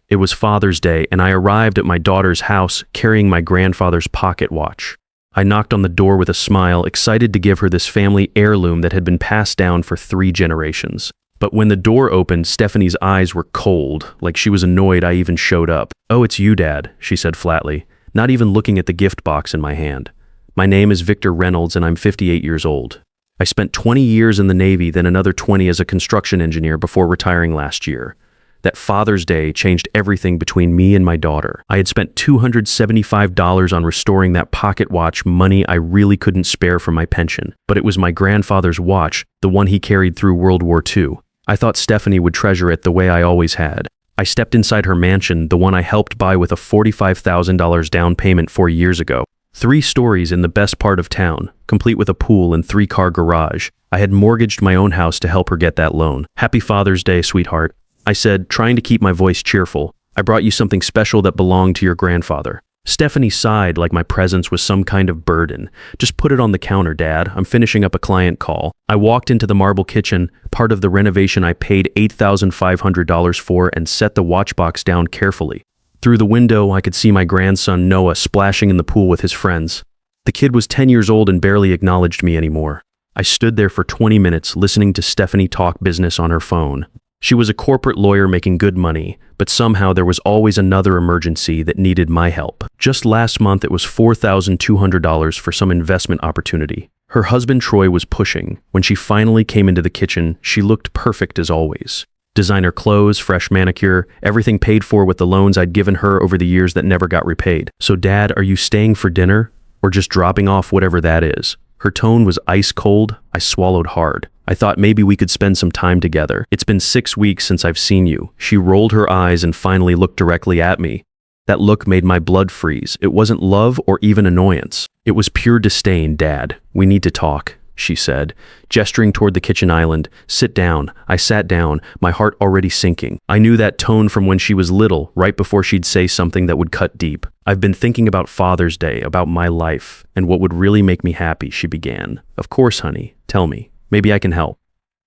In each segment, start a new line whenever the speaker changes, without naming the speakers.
It was Father's Day, and I arrived at my daughter's house carrying my grandfather's pocket watch. I knocked on the door with a smile, excited to give her this family heirloom that had been passed down for 3 generations. But when the door opened, Stephanie's eyes were cold, like she was annoyed I even showed up. "Oh, it's you, Dad," she said flatly, not even looking at the gift box in my hand. "My name is Victor Reynolds, and I'm 58 years old. I spent 20 years in the Navy, then another 20 as a construction engineer before retiring last year. That Father's Day changed everything between me and my daughter. I had spent $275 on restoring that pocket watch, money I really couldn't spare from my pension. But it was my grandfather's watch, the one he carried through World War II. I thought Stephanie would treasure it the way I always had. I stepped inside her mansion, the one I helped buy with a $45,000 down payment 4 years ago. 3 stories in the best part of town, complete with a pool and 3-car garage. I had mortgaged my own house to help her get that loan. Happy Father's Day, sweetheart," I said, trying to keep my voice cheerful. "I brought you something special that belonged to your grandfather." Stephanie sighed like my presence was some kind of burden. "Just put it on the counter, Dad. I'm finishing up a client call." I walked into the marble kitchen, part of the renovation I paid $8,500 for, and set the watch box down carefully. Through the window, I could see my grandson Noah splashing in the pool with his friends. The kid was 10 years old and barely acknowledged me anymore. I stood there for 20 minutes listening to Stephanie talk business on her phone. She was a corporate lawyer making good money, but somehow there was always another emergency that needed my help. Just last month, it was $4,200 for some investment opportunity. Her husband Troy was pushing. When she finally came into the kitchen, she looked perfect as always. Designer clothes, fresh manicure, everything paid for with the loans I'd given her over the years that never got repaid. "So Dad, are you staying for dinner? Or just dropping off whatever that is?" Her tone was ice cold. I swallowed hard. I thought maybe we could spend some time together. "It's been 6 weeks since I've seen you." She rolled her eyes and finally looked directly at me. That look made my blood freeze. It wasn't love or even annoyance. It was pure disdain. "Dad, we need to talk," she said, gesturing toward the kitchen island. "Sit down." I sat down, my heart already sinking. I knew that tone from when she was little, right before she'd say something that would cut deep. "I've been thinking about Father's Day, about my life, and what would really make me happy," she began. "Of course, honey. Tell me. Maybe I can help."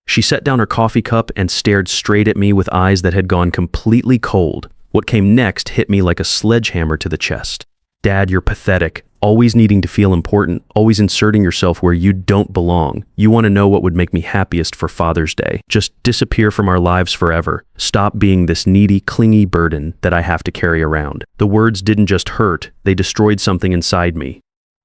She set down her coffee cup and stared straight at me with eyes that had gone completely cold. What came next hit me like a sledgehammer to the chest. "Dad, you're pathetic. Always needing to feel important, always inserting yourself where you don't belong. You want to know what would make me happiest for Father's Day. Just disappear from our lives forever. Stop being this needy, clingy burden that I have to carry around." The words didn't just hurt, they destroyed something inside me.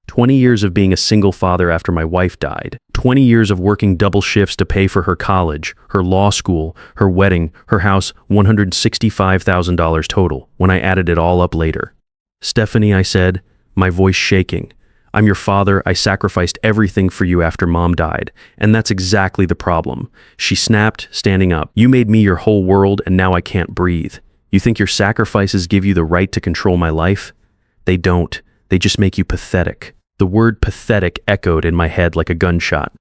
20 years of being a single father after my wife died. 20 years of working double shifts to pay for her college, her law school, her wedding, her house, $165,000 total, when I added it all up later. "Stephanie," I said, my voice shaking, "I'm your father. I sacrificed everything for you after Mom died, and that's exactly the problem." She snapped, standing up. "You made me your whole world, and now I can't breathe. You think your sacrifices give you the right to control my life? They don't. They just make you pathetic." The word pathetic echoed in my head like a gunshot.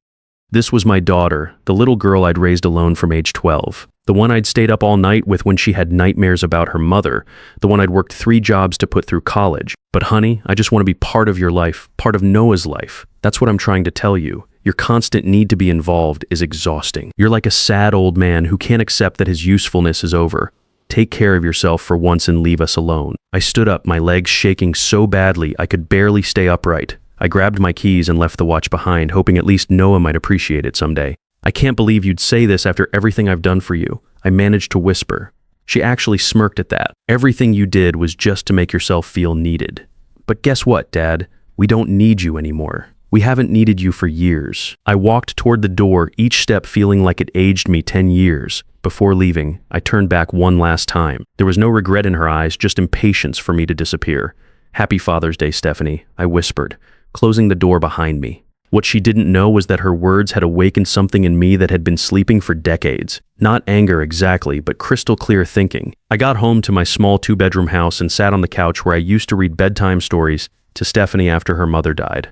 This was my daughter, the little girl I'd raised alone from age 12. The one I'd stayed up all night with when she had nightmares about her mother. The one I'd worked 3 jobs to put through college. "But honey, I just want to be part of your life, part of Noah's life. That's what I'm trying to tell you. Your constant need to be involved is exhausting. You're like a sad old man who can't accept that his usefulness is over. Take care of yourself for once and leave us alone." I stood up, my legs shaking so badly I could barely stay upright. I grabbed my keys and left the watch behind, hoping at least Noah might appreciate it someday. "I can't believe you'd say this after everything I've done for you," I managed to whisper. She actually smirked at that. "Everything you did was just to make yourself feel needed. But guess what, Dad? We don't need you anymore. We haven't needed you for years." I walked toward the door, each step feeling like it aged me 10 years. Before leaving, I turned back one last time. There was no regret in her eyes, just impatience for me to disappear. "Happy Father's Day, Stephanie," I whispered, closing the door behind me. What she didn't know was that her words had awakened something in me that had been sleeping for decades. Not anger exactly, but crystal clear thinking. I got home to my small 2-bedroom house and sat on the couch where I used to read bedtime stories to Stephanie after her mother died.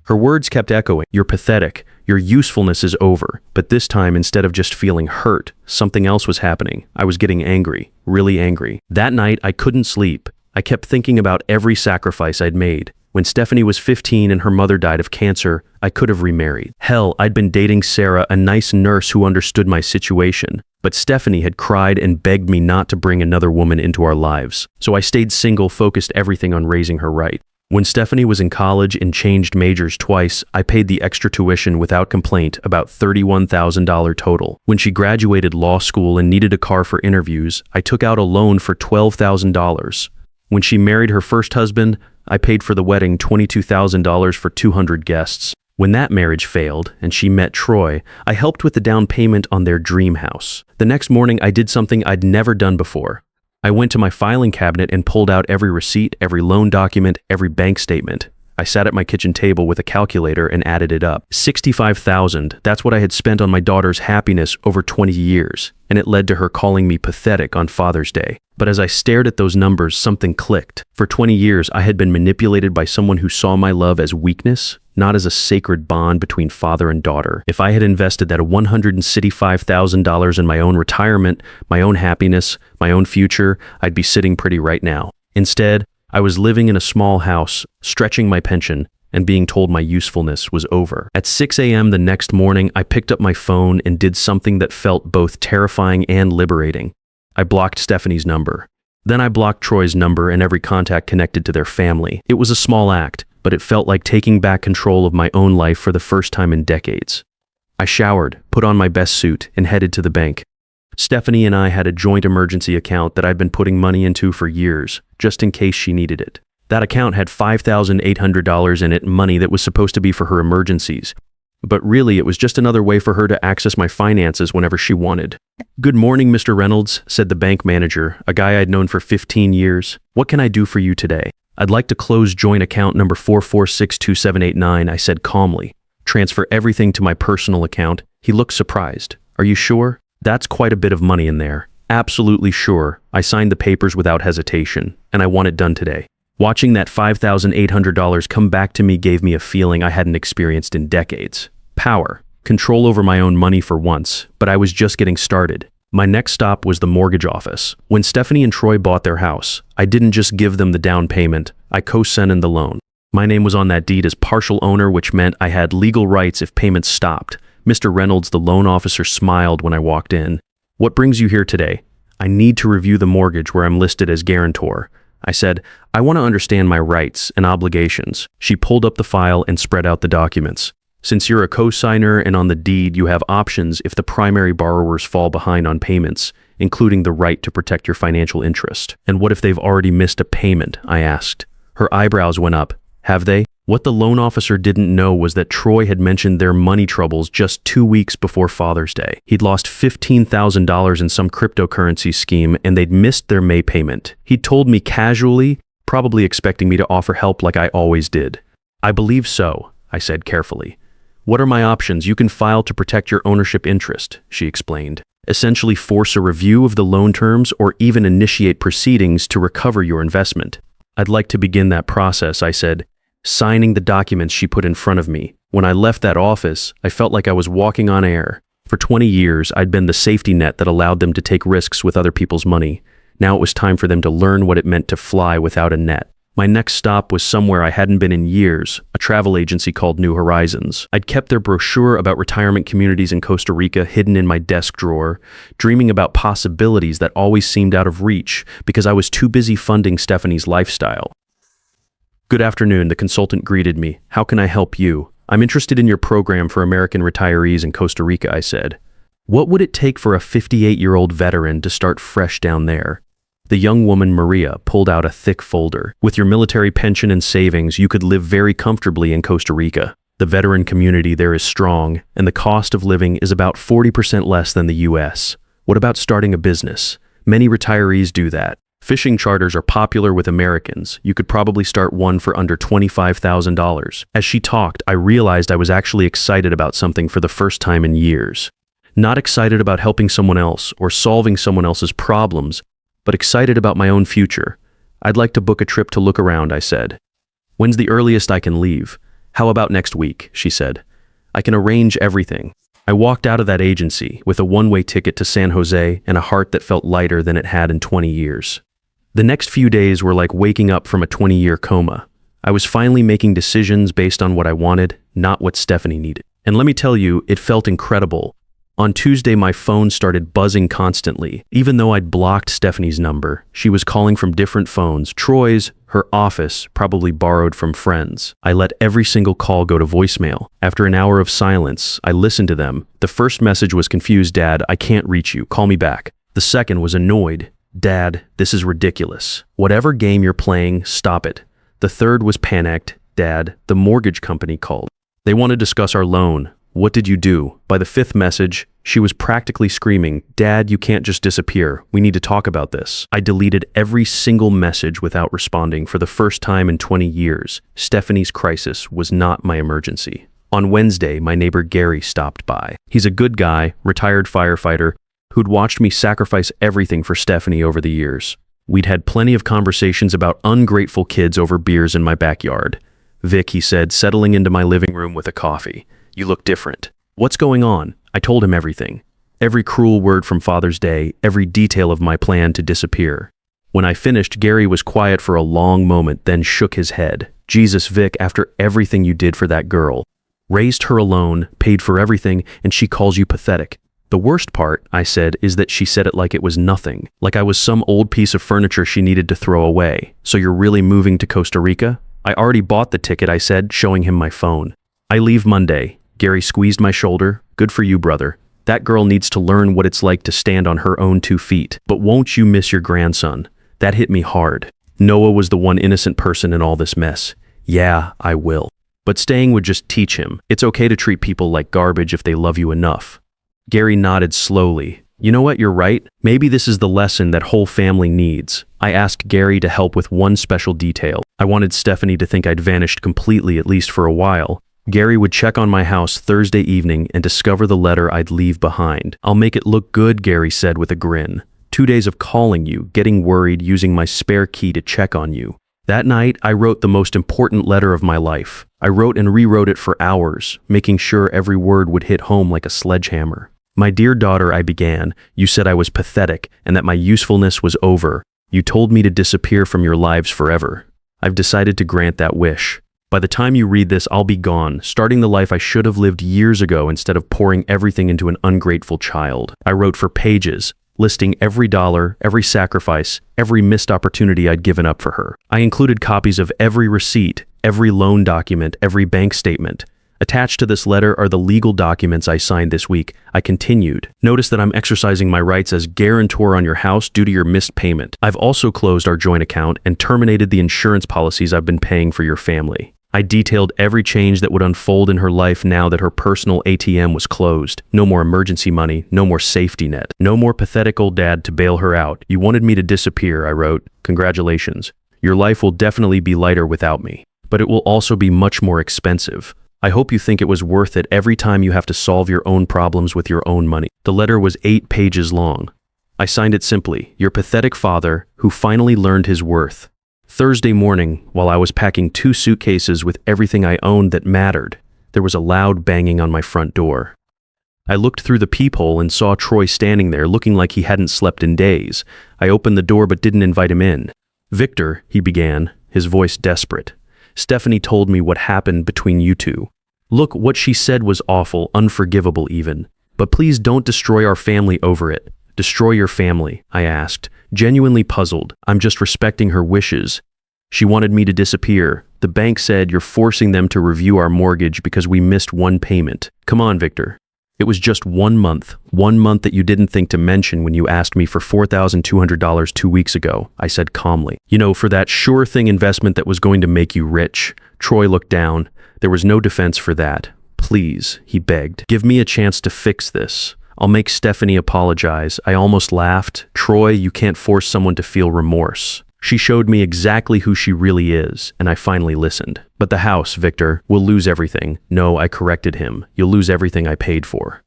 Her words kept echoing. "You're pathetic. Your usefulness is over." But this time, instead of just feeling hurt, something else was happening. I was getting angry, really angry. That night, I couldn't sleep. I kept thinking about every sacrifice I'd made. When Stephanie was 15 and her mother died of cancer, I could have remarried. Hell, I'd been dating Sarah, a nice nurse who understood my situation. But Stephanie had cried and begged me not to bring another woman into our lives. So I stayed single, focused everything on raising her right. When Stephanie was in college and changed majors twice, I paid the extra tuition without complaint, about $31,000 total. When she graduated law school and needed a car for interviews, I took out a loan for $12,000. When she married her first husband, I paid for the wedding $22,000 for 200 guests. When that marriage failed and she met Troy, I helped with the down payment on their dream house. The next morning, I did something I'd never done before. I went to my filing cabinet and pulled out every receipt, every loan document, every bank statement. I sat at my kitchen table with a calculator and added it up. $65,000, that's what I had spent on my daughter's happiness over 20 years, and it led to her calling me pathetic on Father's Day. But as I stared at those numbers, something clicked. For 20 years, I had been manipulated by someone who saw my love as weakness, not as a sacred bond between father and daughter. If I had invested that $165,000 in my own retirement, my own happiness, my own future, I'd be sitting pretty right now. Instead, I was living in a small house, stretching my pension, and being told my usefulness was over. At 6 a.m. the next morning, I picked up my phone and did something that felt both terrifying and liberating. I blocked Stephanie's number. Then I blocked Troy's number and every contact connected to their family. It was a small act, but it felt like taking back control of my own life for the first time in decades. I showered, put on my best suit, and headed to the bank. Stephanie and I had a joint emergency account that I'd been putting money into for years, just in case she needed it. That account had $5,800 in it, money that was supposed to be for her emergencies. But really, it was just another way for her to access my finances whenever she wanted. "Good morning, Mr. Reynolds," said the bank manager, a guy I'd known for 15 years. "What can I do for you today?" "I'd like to close joint account number 4462789, I said calmly. "Transfer everything to my personal account." He looked surprised. "Are you sure?" "That's quite a bit of money in there." "Absolutely sure." I signed the papers without hesitation, and I want it done today. Watching that $5,800 come back to me gave me a feeling I hadn't experienced in decades. Power, control over my own money for once, but I was just getting started. My next stop was the mortgage office. When Stephanie and Troy bought their house, I didn't just give them the down payment, I co-signed the loan. My name was on that deed as partial owner, which meant I had legal rights if payments stopped. Mr. Reynolds, the loan officer, smiled when I walked in. "What brings you here today?" "I need to review the mortgage where I'm listed as guarantor." I said, "I want to understand my rights and obligations." She pulled up the file and spread out the documents. "Since you're a co-signer and on the deed, you have options if the primary borrowers fall behind on payments, including the right to protect your financial interest." "And what if they've already missed a payment?" I asked. Her eyebrows went up. "Have they?" What the loan officer didn't know was that Troy had mentioned their money troubles just 2 weeks before Father's Day. He'd lost $15,000 in some cryptocurrency scheme, and they'd missed their May payment. He'd told me casually, probably expecting me to offer help like I always did. "I believe so," I said carefully. "What are my options? You can file to protect your ownership interest," she explained. "Essentially force a review of the loan terms or even initiate proceedings to recover your investment." "I'd like to begin that process," I said, signing the documents she put in front of me. When I left that office, I felt like I was walking on air. For 20 years, I'd been the safety net that allowed them to take risks with other people's money. Now it was time for them to learn what it meant to fly without a net. My next stop was somewhere I hadn't been in years, a travel agency called New Horizons. I'd kept their brochure about retirement communities in Costa Rica hidden in my desk drawer, dreaming about possibilities that always seemed out of reach because I was too busy funding Stephanie's lifestyle. "Good afternoon," the consultant greeted me. "How can I help you?" "I'm interested in your program for American retirees in Costa Rica," I said. "What would it take for a 58-year-old veteran to start fresh down there?" The young woman, Maria, pulled out a thick folder. "With your military pension and savings, you could live very comfortably in Costa Rica. The veteran community there is strong, and the cost of living is about 40% less than the US. What about starting a business? Many retirees do that. Fishing charters are popular with Americans. You could probably start one for under $25,000. As she talked, I realized I was actually excited about something for the first time in years. Not excited about helping someone else or solving someone else's problems, but excited about my own future. "I'd like to book a trip to look around," I said. "When's the earliest I can leave?" "How about next week?" she said. "I can arrange everything." I walked out of that agency with a one-way ticket to San Jose and a heart that felt lighter than it had in 20 years. The next few days were like waking up from a 20-year coma. I was finally making decisions based on what I wanted, not what Stephanie needed. And let me tell you, it felt incredible. On Tuesday, my phone started buzzing constantly. Even though I'd blocked Stephanie's number, she was calling from different phones. Troy's, her office, probably borrowed from friends. I let every single call go to voicemail. After an hour of silence, I listened to them. The first message was confused, "Dad, I can't reach you. Call me back." The second was annoyed. "Dad, this is ridiculous. Whatever game you're playing, stop it." The third was panicked. "Dad, the mortgage company called. They want to discuss our loan. What did you do?" By the fifth message, she was practically screaming, "Dad, you can't just disappear. We need to talk about this." I deleted every single message without responding. For the first time in 20 years, Stephanie's crisis was not my emergency. On Wednesday, my neighbor Gary stopped by. He's a good guy, retired firefighter, who'd watched me sacrifice everything for Stephanie over the years. We'd had plenty of conversations about ungrateful kids over beers in my backyard. "Vic," he said, settling into my living room with a coffee, "you look different. What's going on?" I told him everything. Every cruel word from Father's Day, every detail of my plan to disappear. When I finished, Gary was quiet for a long moment, then shook his head. "Jesus, Vic, after everything you did for that girl, raised her alone, paid for everything, and she calls you pathetic." "The worst part," I said, "is that she said it like it was nothing, like I was some old piece of furniture she needed to throw away. So you're really moving to Costa Rica?" "I already bought the ticket," I said, showing him my phone. "I leave Monday." Gary squeezed my shoulder. "Good for you, brother. That girl needs to learn what it's like to stand on her own 2 feet. But won't you miss your grandson?" That hit me hard. Noah was the one innocent person in all this mess. "Yeah, I will. But staying would just teach him. It's okay to treat people like garbage if they love you enough." Gary nodded slowly. "You know what, you're right. Maybe this is the lesson that whole family needs." I asked Gary to help with one special detail. I wanted Stephanie to think I'd vanished completely, at least for a while. Gary would check on my house Thursday evening and discover the letter I'd leave behind. "I'll make it look good," Gary said with a grin. 2 days of calling you, getting worried, using my spare key to check on you. That night, I wrote the most important letter of my life. I wrote and rewrote it for hours, making sure every word would hit home like a sledgehammer. "My dear daughter," I began, "you said I was pathetic and that my usefulness was over. You told me to disappear from your lives forever. I've decided to grant that wish. By the time you read this, I'll be gone, starting the life I should have lived years ago instead of pouring everything into an ungrateful child." I wrote for pages, listing every dollar, every sacrifice, every missed opportunity I'd given up for her. I included copies of every receipt, every loan document, every bank statement. Attached to this letter are the legal documents I signed this week. I continued. "Notice that I'm exercising my rights as guarantor on your house due to your missed payment. I've also closed our joint account and terminated the insurance policies I've been paying for your family." I detailed every change that would unfold in her life now that her personal ATM was closed. No more emergency money, no more safety net, no more pathetic old dad to bail her out. "You wanted me to disappear," I wrote. "Congratulations. Your life will definitely be lighter without me, but it will also be much more expensive. I hope you think it was worth it every time you have to solve your own problems with your own money." The letter was 8 pages long. I signed it simply, "Your pathetic father, who finally learned his worth." Thursday morning, while I was packing 2 suitcases with everything I owned that mattered, there was a loud banging on my front door. I looked through the peephole and saw Troy standing there looking like he hadn't slept in days. I opened the door but didn't invite him in. "Victor," he began, his voice desperate. "Stephanie told me what happened between you two. Look, what she said was awful, unforgivable even. But please don't destroy our family over it." "Destroy your family?" I asked, genuinely puzzled. "I'm just respecting her wishes. She wanted me to disappear. The bank said you're forcing them to review our mortgage because we missed 1 payment. Come on, Victor. It was just 1 month. 1 month that you didn't think to mention when you asked me for $4,200 2 weeks ago," I said calmly. "You know, for that sure thing investment that was going to make you rich." Troy looked down. There was no defense for that. "Please," he begged, "give me a chance to fix this. I'll make Stephanie apologize." I almost laughed. "Troy, you can't force someone to feel remorse. She showed me exactly who she really is, and I finally listened." "But the house, Victor, we'll lose everything." "No," I corrected him. "You'll lose everything I paid for."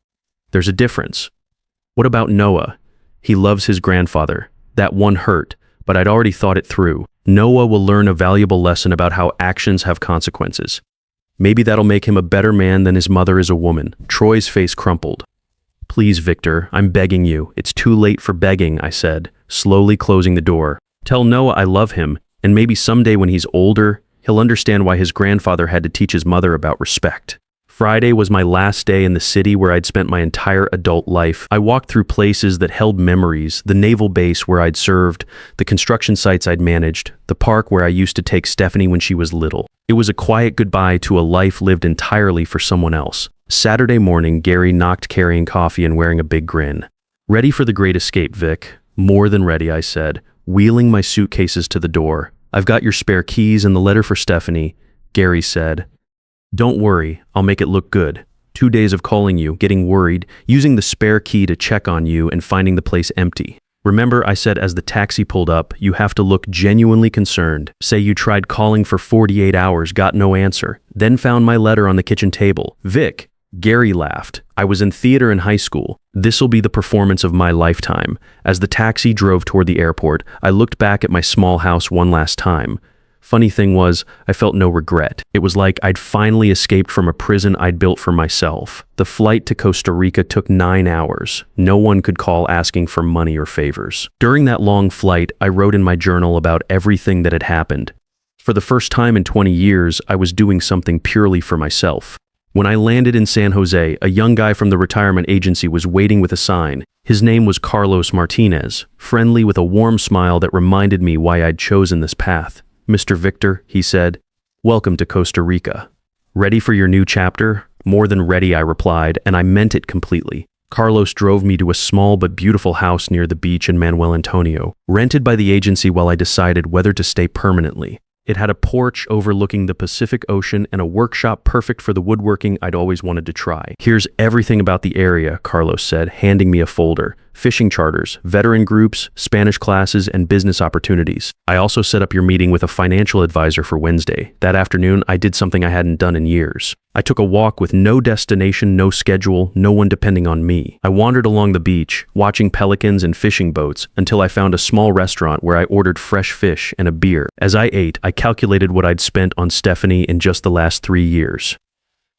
"There's a difference." "What about Noah? He loves his grandfather. That one hurt, but I'd already thought it through. Noah will learn a valuable lesson about how actions have consequences. Maybe that'll make him a better man than his mother is a woman." Troy's face crumpled. "Please, Victor, I'm begging you. It's too late for begging," I said, slowly closing the door. "Tell Noah I love him, and maybe someday when he's older, He'll understand why his grandfather had to teach his mother about respect. Friday was my last day in the city where I'd spent my entire adult life. I walked through places that held memories, the naval base where I'd served, the construction sites I'd managed, the park where I used to take Stephanie when she was little. It was a quiet goodbye to a life lived entirely for someone else. Saturday morning, Gary knocked carrying coffee and wearing a big grin. "Ready for the great escape, Vic?" "More than ready," I said, wheeling my suitcases to the door. "I've got your spare keys and the letter for Stephanie," Gary said. "Don't worry, I'll make it look good. 2 days of calling you, getting worried, using the spare key to check on you and finding the place empty. Remember, I said as the taxi pulled up, you have to look genuinely concerned. Say you tried calling for 48 hours, got no answer, then found my letter on the kitchen table." "Vic," Gary laughed. "I was in theater in high school. This'll be the performance of my lifetime." As the taxi drove toward the airport, I looked back at my small house one last time. Funny thing was, I felt no regret. It was like I'd finally escaped from a prison I'd built for myself. The flight to Costa Rica took 9 hours. No one could call asking for money or favors. During that long flight, I wrote in my journal about everything that had happened. For the first time in 20 years, I was doing something purely for myself. When I landed in San Jose, a young guy from the retirement agency was waiting with a sign. His name was Carlos Martinez, friendly with a warm smile that reminded me why I'd chosen this path. "Mr. Victor," he said, "welcome to Costa Rica. Ready for your new chapter?" "More than ready," I replied, and I meant it completely. Carlos drove me to a small but beautiful house near the beach in Manuel Antonio, rented by the agency while I decided whether to stay permanently. It had a porch overlooking the Pacific Ocean and a workshop perfect for the woodworking I'd always wanted to try. "Here's everything about the area," Carlos said, handing me a folder. "Fishing charters, veteran groups, Spanish classes, and business opportunities. I also set up your meeting with a financial advisor for Wednesday. That afternoon, I did something I hadn't done in years. I took a walk with no destination, no schedule, no one depending on me. I wandered along the beach, watching pelicans and fishing boats, until I found a small restaurant where I ordered fresh fish and a beer. As I ate, I calculated what I'd spent on Stephanie in just the last 3 years.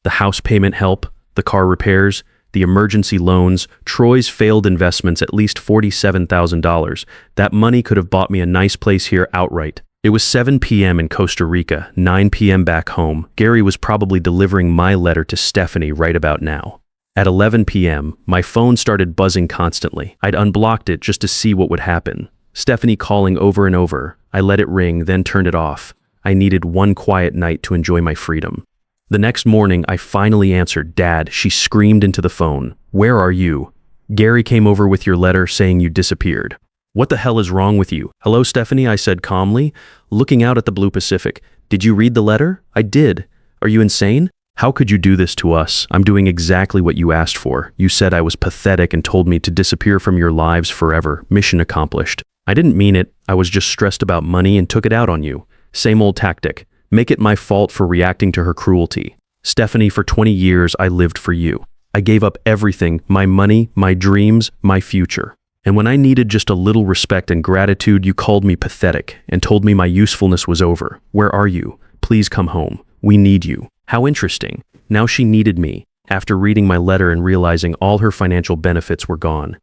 The house payment help, the car repairs, the emergency loans, Troy's failed investments, at least $47,000. That money could have bought me a nice place here outright. It was 7 p.m. in Costa Rica, 9 p.m. back home. Gary was probably delivering my letter to Stephanie right about now. At 11 p.m., my phone started buzzing constantly. I'd unblocked it just to see what would happen. Stephanie calling over and over. I let it ring, then turned it off. I needed one quiet night to enjoy my freedom. The next morning, I finally answered. "Dad," she screamed into the phone. "Where are you?" "Gary came over with your letter saying you disappeared." "What the hell is wrong with you?" "Hello, Stephanie," I said calmly, looking out at the blue Pacific. "Did you read the letter?" "I did." "Are you insane? How could you do this to us? I'm doing exactly what you asked for. You said I was pathetic and told me to disappear from your lives forever. Mission accomplished." "I didn't mean it. I was just stressed about money and took it out on you." "Same old tactic. Make it my fault for reacting to her cruelty." "Stephanie, for 20 years, I lived for you. I gave up everything, my money, my dreams, my future. And when I needed just a little respect and gratitude, you called me pathetic and told me my usefulness was over. Where are you? Please come home. We need you." How interesting. Now she needed me, after reading my letter and realizing all her financial benefits were gone.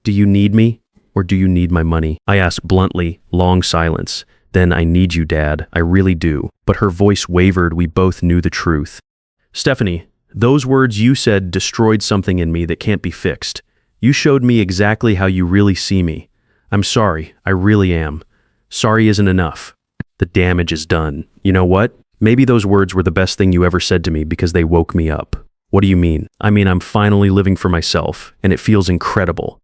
"Do you need me, or do you need my money?" I asked bluntly. Long silence. Then, "I need you, Dad. I really do." But her voice wavered. We both knew the truth. "Stephanie, those words you said destroyed something in me that can't be fixed. You showed me exactly how you really see me. I'm sorry. I really am. Sorry isn't enough. The damage is done. You know what? Maybe those words were the best thing you ever said to me because they woke me up." "What do you mean?" "I mean, I'm finally living for myself, and it feels incredible."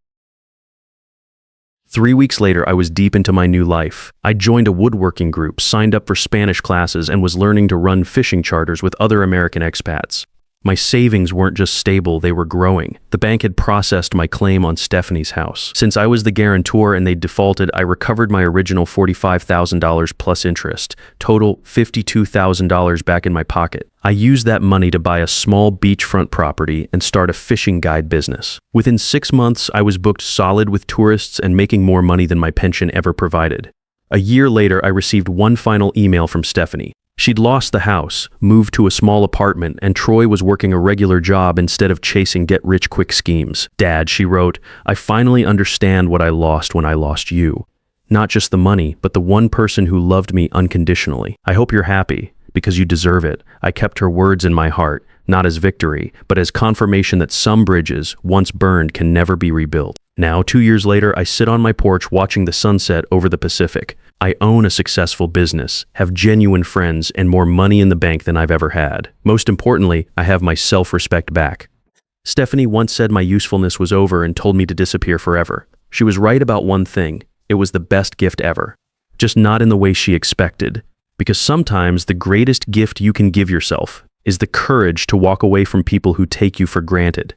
3 weeks later, I was deep into my new life. I joined a woodworking group, signed up for Spanish classes, and was learning to run fishing charters with other American expats. My savings weren't just stable, they were growing. The bank had processed my claim on Stephanie's house. Since I was the guarantor and they defaulted, I recovered my original $45,000 plus interest, total $52,000 back in my pocket. I used that money to buy a small beachfront property and start a fishing guide business. Within 6 months, I was booked solid with tourists and making more money than my pension ever provided. A year later, I received one final email from Stephanie. She'd lost the house, moved to a small apartment, and Troy was working a regular job instead of chasing get-rich-quick schemes. "Dad," she wrote, "I finally understand what I lost when I lost you. Not just the money, but the one person who loved me unconditionally. I hope you're happy, because you deserve it. I kept her words in my heart, not as victory, but as confirmation that some bridges, once burned, can never be rebuilt. Now, 2 years later, I sit on my porch watching the sunset over the Pacific. I own a successful business, have genuine friends, and more money in the bank than I've ever had. Most importantly, I have my self-respect back. Stephanie once said my usefulness was over and told me to disappear forever. She was right about one thing. It was the best gift ever. Just not in the way she expected. Because sometimes the greatest gift you can give yourself is the courage to walk away from people who take you for granted.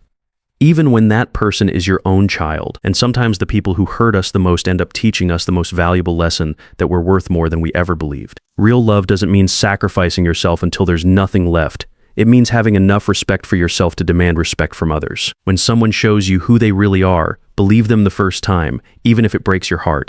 Even when that person is your own child, and sometimes the people who hurt us the most end up teaching us the most valuable lesson that we're worth more than we ever believed. Real love doesn't mean sacrificing yourself until there's nothing left. It means having enough respect for yourself to demand respect from others. When someone shows you who they really are, believe them the first time, even if it breaks your heart.